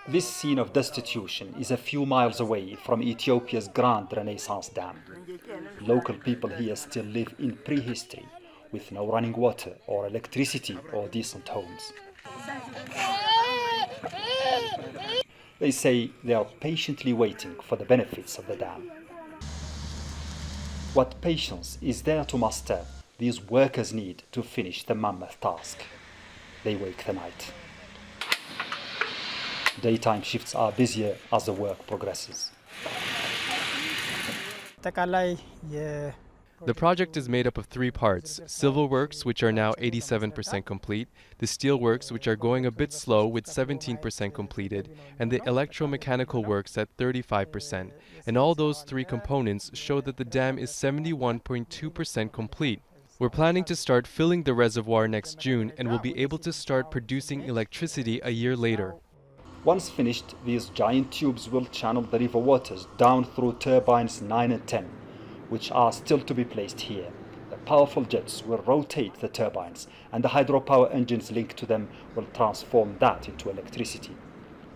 This scene of destitution is a few miles away from Ethiopia's Grand Renaissance Dam. Local people here still live in prehistory, with no running water or electricity or decent homes. They say they are patiently waiting for the benefits of the dam. What patience is there to muster these workers need to finish the mammoth task? They wake the night. Daytime shifts are busier as the work progresses. The project is made up of 3 parts: civil works, which are now 87% complete, the steel works, which are going a bit slow with 17% completed, and the electromechanical works at 35%. And all those 3 components show that the dam is 71.2% complete. We're planning to start filling the reservoir next June and will be able to start producing electricity a year later. Once finished, these giant tubes will channel the river waters down through turbines 9 and 10, which are still to be placed here. The powerful jets will rotate the turbines, and the hydropower engines linked to them will transform that into electricity.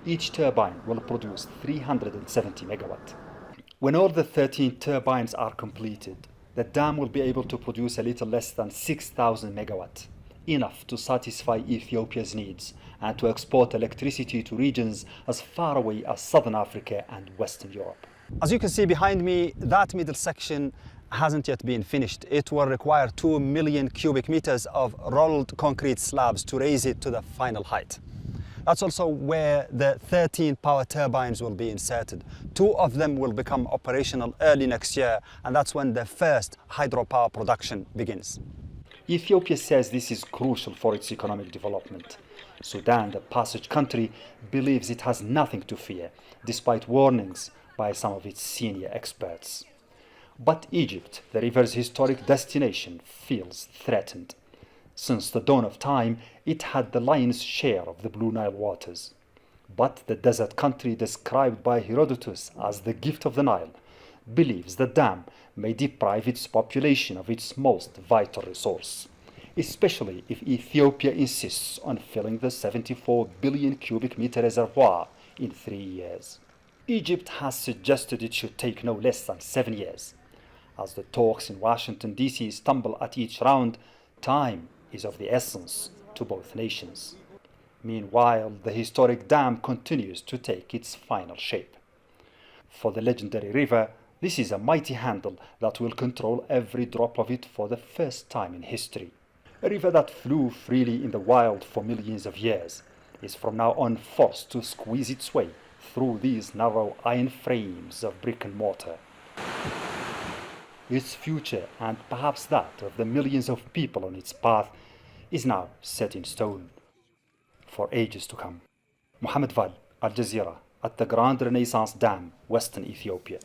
Each turbine will produce 370 megawatt. When all the 13 turbines are completed, the dam will be able to produce a little less than 6,000 megawatt, enough to satisfy Ethiopia's needs and to export electricity to regions as far away as Southern Africa and Western Europe. As you can see behind me, that middle section hasn't yet been finished. It will require 2 million cubic meters of rolled concrete slabs to raise it to the final height. That's also where the 13 power turbines will be inserted. 2 of them will become operational early next year, and that's when the first hydropower production begins. Ethiopia says this is crucial for its economic development. Sudan, the passage country, believes it has nothing to fear, despite warnings by some of its senior experts. But Egypt, the river's historic destination, feels threatened. Since the dawn of time, it had the lion's share of the Blue Nile waters. But the desert country described by Herodotus as the gift of the Nile believes the dam may deprive its population of its most vital resource, especially if Ethiopia insists on filling the 74 billion cubic meter reservoir in 3 years. Egypt has suggested it should take no less than 7 years. As the talks in Washington, D.C. stumble at each round, time is of the essence to both nations. Meanwhile, the historic dam continues to take its final shape. For the legendary river, this is a mighty handle that will control every drop of it for the first time in history. A river that flew freely in the wild for millions of years is from now on forced to squeeze its way through these narrow iron frames of brick and mortar. Its future, and perhaps that of the millions of people on its path, is now set in stone for ages to come. Mohammed Val, Al Jazeera, at the Grand Renaissance Dam, Western Ethiopia.